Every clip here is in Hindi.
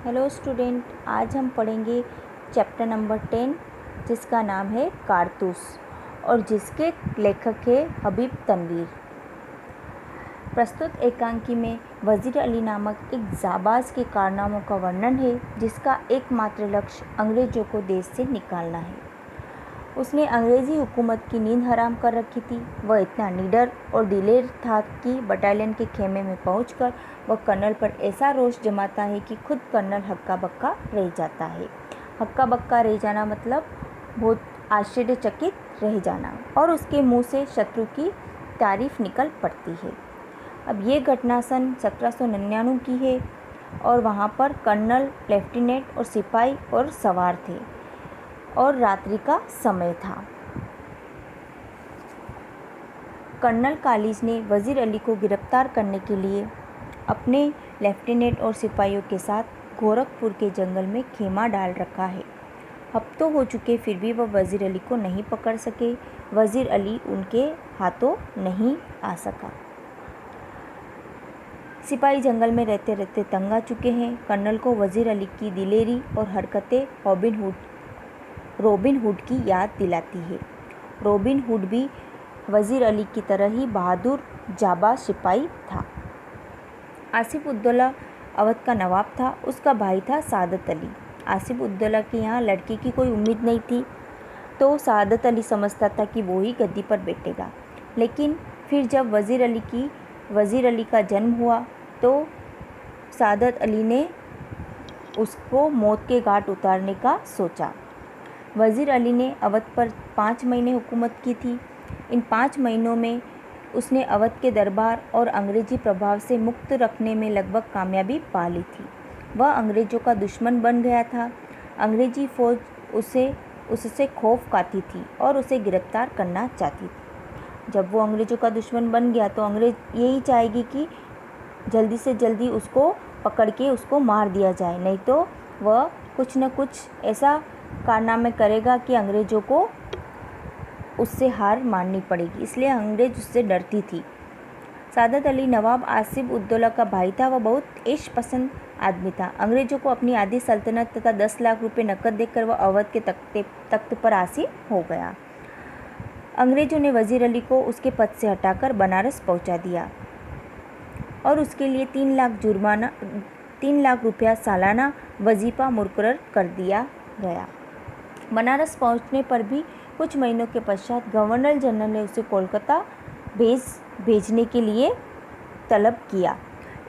हेलो स्टूडेंट, आज हम पढ़ेंगे चैप्टर नंबर 10 जिसका नाम है कारतूस और जिसके लेखक है हबीब तनवीर। प्रस्तुत एकांकी में वज़ीर अली नामक एक जाबाज के कारनामों का वर्णन है जिसका एकमात्र लक्ष्य अंग्रेज़ों को देश से निकालना है। उसने अंग्रेज़ी हुकूमत की नींद हराम कर रखी थी। वह इतना निडर और दिलेर था कि बटालियन के खेमे में पहुंचकर वह कर्नल पर ऐसा रोष जमाता है कि खुद कर्नल हक्का बक्का रह जाता है। हक्का बक्का रह जाना मतलब बहुत आश्चर्यचकित रह जाना, और उसके मुंह से शत्रु की तारीफ निकल पड़ती है। अब ये घटना सन 1799 की है और वहाँ पर कर्नल, लेफ्टिनेंट और सिपाही और सवार थे और रात्रि का समय था। कर्नल कालीज ने वज़ीर अली को गिरफ्तार करने के लिए अपने लेफ्टिनेंट और सिपाहियों के साथ गोरखपुर के जंगल में खेमा डाल रखा है। हफ्तों हो चुके फिर भी वह वज़ीर अली को नहीं पकड़ सके। वज़ीर अली उनके हाथों नहीं आ सका। सिपाही जंगल में रहते रहते तंग आ चुके हैं। कर्नल को वज़ीर अली की दिलेरी और हरकतें रॉबिन हुड की याद दिलाती है। रॉबिन हुड भी वज़ीर अली की तरह ही बहादुर जाबाज सिपाही था। आसिफ उद्दौला अवध का नवाब था। उसका भाई था सादत अली। आसिफ उद्दौला के यहाँ लड़की की कोई उम्मीद नहीं थी, तो सादत अली समझता था कि वो ही गद्दी पर बैठेगा। लेकिन फिर जब वज़ीर अली का जन्म हुआ तो सादत अली ने उसको मौत के घाट उतारने का सोचा। वज़ीर अली ने अवध पर 5 महीने हुकूमत की थी। इन 5 महीनों में उसने अवध के दरबार और अंग्रेजी प्रभाव से मुक्त रखने में लगभग कामयाबी पा ली थी। वह अंग्रेज़ों का दुश्मन बन गया था। अंग्रेजी फ़ौज उससे खौफ खाती थी और उसे गिरफ्तार करना चाहती थी। जब वो अंग्रेज़ों का दुश्मन बन गया तो अंग्रेज़ यही चाहेगी कि जल्दी से जल्दी उसको पकड़ के उसको मार दिया जाए, नहीं तो वह कुछ न कुछ ऐसा कारनामे करेगा कि अंग्रेज़ों को उससे हार माननी पड़ेगी। इसलिए अंग्रेज़ उससे डरती थी। सादत अली नवाब आसिफ उद्दौला का भाई था। वह बहुत ऐश पसंद आदमी था। अंग्रेज़ों को अपनी आधी सल्तनत तथा 10 लाख रुपए नकद देकर वह अवध के तख्त पर आसीन हो गया। अंग्रेज़ों ने वज़ीर अली को उसके पद से हटाकर बनारस पहुंचा दिया और उसके लिए 3 लाख रुपया सालाना वजीफ़ा मुकर्रर कर दिया गया। बनारस पहुंचने पर भी कुछ महीनों के पश्चात गवर्नर जनरल ने उसे कोलकाता भेजने के लिए तलब किया।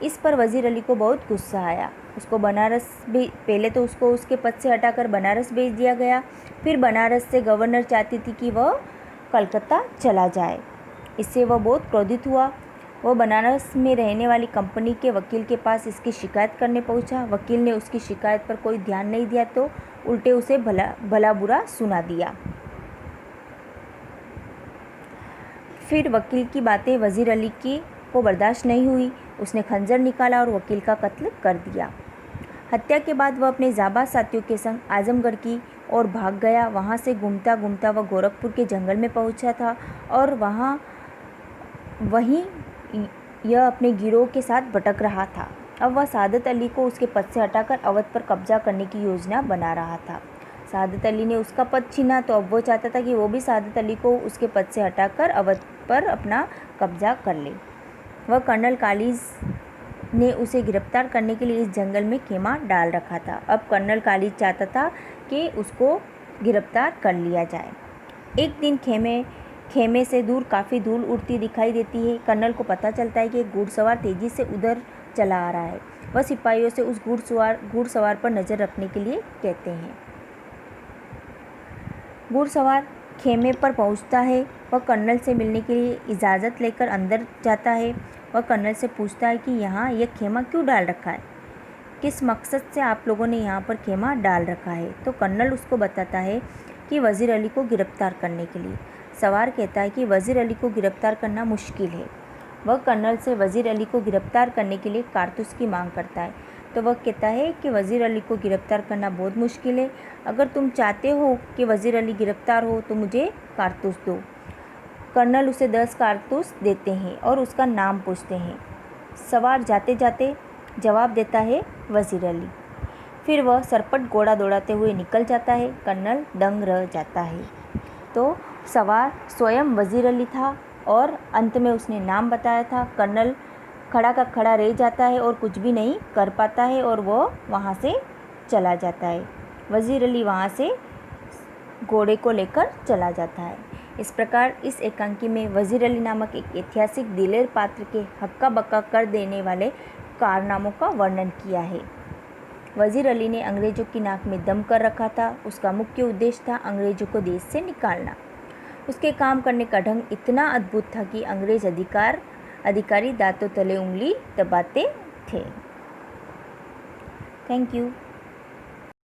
इस पर वज़ीर अली को बहुत गुस्सा आया। पहले तो उसको उसके पद से हटाकर बनारस भेज दिया गया। फिर बनारस से गवर्नर चाहती थी कि वह कलकत्ता चला जाए। इससे वह बहुत क्रोधित हुआ। वह बनारस में रहने वाली कंपनी के वकील के पास इसकी शिकायत करने पहुंचा। वकील ने उसकी शिकायत पर कोई ध्यान नहीं दिया तो उल्टे उसे भला बुरा सुना दिया। फिर वकील की बातें वज़ीर अली को बर्दाश्त नहीं हुई। उसने खंजर निकाला और वकील का कत्ल कर दिया। हत्या के बाद वह अपने जाबाज साथियों के संग आजमगढ़ की ओर भाग गया। वहाँ से घूमता घूमता वह गोरखपुर के जंगल में पहुँचा था और वहीं यह अपने गिरोह के साथ भटक रहा था। अब वह सादत अली को उसके पद से हटाकर अवध पर कब्जा करने की योजना बना रहा था। सादत अली ने उसका पद छीना तो अब वो चाहता था कि वो भी सादत अली को उसके पद से हटाकर अवध पर अपना कब्जा कर ले। वह कर्नल कालीज ने उसे गिरफ्तार करने के लिए इस जंगल में खेमा डाल रखा था। अब कर्नल कालीज चाहता था कि उसको गिरफ्तार कर लिया जाए। एक दिन खेमे से दूर काफ़ी धूल उड़ती दिखाई देती है। कर्नल को पता चलता है कि एक घुड़सवार तेज़ी से उधर चला आ रहा है। वह सिपाहियों से उस घुड़सवार पर नज़र रखने के लिए कहते हैं। घुड़सवार खेमे पर पहुंचता है। वह कर्नल से मिलने के लिए इजाज़त लेकर अंदर जाता है। वह कर्नल से पूछता है कि यहाँ यह खेमा क्यों डाल रखा है, किस मकसद से आप लोगों ने यहाँ पर खेमा डाल रखा है। तो कर्नल उसको बताता है कि वज़ीर अली को गिरफ्तार करने के लिए। सवार कहता है कि वज़ीर अली को गिरफ्तार करना मुश्किल है। वह कर्नल से वज़ीर अली को गिरफ्तार करने के लिए कारतूस की मांग करता है। तो वह कहता है कि वज़ीर अली को गिरफ्तार करना बहुत मुश्किल है। अगर तुम चाहते हो कि वज़ीर अली गिरफ्तार हो तो मुझे कारतूस दो। कर्नल उसे 10 कारतूस देते हैं और उसका नाम पूछते हैं। सवार जाते जाते जवाब देता है वज़ीर अली। फिर वह सरपट घोड़ा दौड़ाते हुए निकल जाता है। कर्नल दंग रह जाता है। तो सवार स्वयं वज़ीर अली था और अंत में उसने नाम बताया था। कर्नल खड़ा का खड़ा रह जाता है और कुछ भी नहीं कर पाता है और वो वहाँ से चला जाता है। वज़ीर अली वहाँ से घोड़े को लेकर चला जाता है। इस प्रकार इस एकांकी में वज़ीर अली नामक एक ऐतिहासिक दिलेर पात्र के हक्का बक्का कर देने वाले कारनामों का वर्णन किया है। वज़ीर अली ने अंग्रेज़ों की नाक में दम कर रखा था। उसका मुख्य उद्देश्य था अंग्रेज़ों को देश से निकालना। उसके काम करने का ढंग इतना अद्भुत था कि अंग्रेज़ अधिकारी दांतों तले उंगली दबाते थे। Thank you.